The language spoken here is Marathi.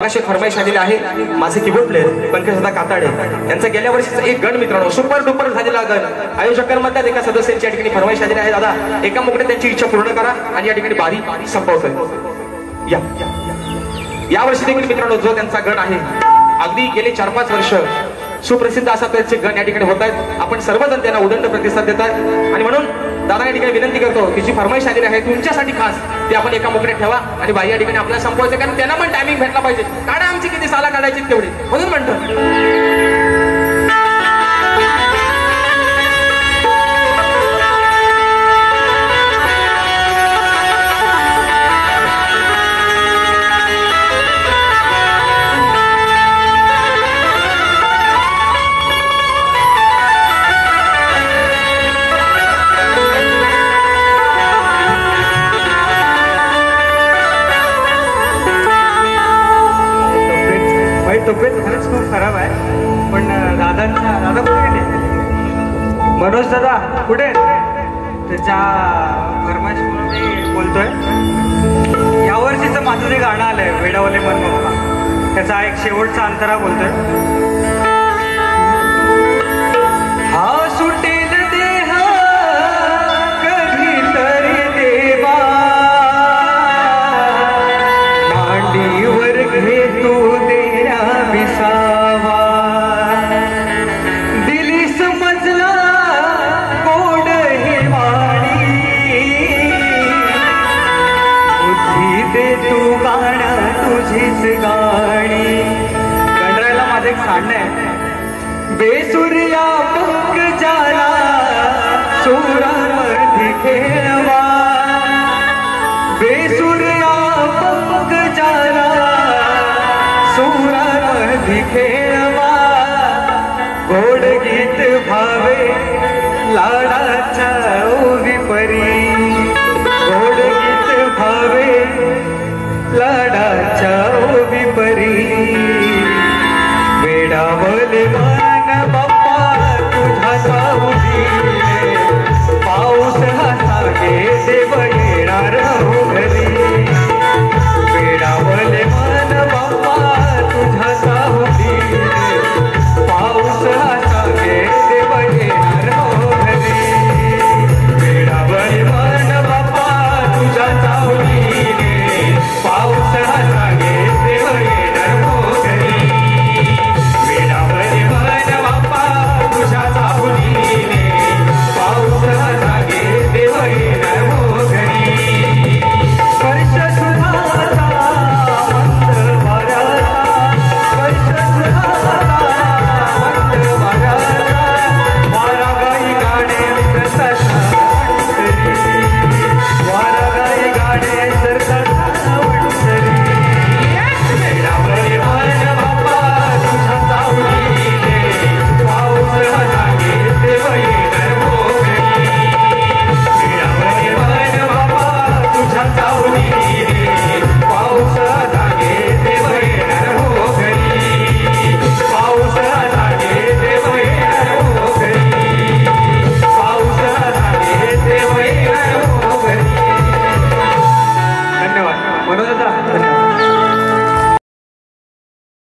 अशी फरमाईश आलेली आहे। माझे कीबोर्ड प्लेयर पंकजदा काताडे यांचा गेल्या वर्षीचा एक गण मित्रांनो सुपर डुपर झालेला गण आयोजकांमध्ये एका सदस्यांची या ठिकाणी फरमाईश आलेली आहे। दादा एका मुकडे त्यांची इच्छा पूर्ण करा आणि या ठिकाणी बारी संपवतोय। या वर्षी देखील मित्रांनो जो त्यांचा गण आहे अगदी गेले 4-5 वर्ष सुप्रसिद्ध असा त्यांचे गण या ठिकाणी होत आहेत। आपण सर्वजण त्यांना उदंड प्रतिसाद देत आहे आणि म्हणून दादा या ठिकाणी विनंती करतो की जी फरमाईश आलेली आहे तुमच्यासाठी खास ते आपण एका मुकड्यात ठेवा आणि बाई या ठिकाणी आपल्याला संपवायचं, कारण त्यांना पण टायमिंग भेटला पाहिजे। काढा आमची किती साला काढायची तेवढी, म्हणून म्हणतो तब्येत खरंच खूप खराब आहे, पण दादा कुठे गेले? मनोज दादा कुठे? त्याच्या फरमाईशमुळे मी बोलतोय। यावर्षीचं माझं जे गाणं आलंय वेडावले मन मोकळा, त्याचा एक शेवटचा अंतरा बोलतोय। हा सुटेल देह कधीतरी देवा मांडीवर घे तू विसावा, दिली समजला गोड ही वाणी, बुद्धी दे तू गाणं तुझीच गाणी। गणरायला माझं एक सांगणं आहे, बेसुर्या पंकजाला सुरामध्ये खेळवा, बेसुर्या पंकजाला सुरामध्ये खेळवा।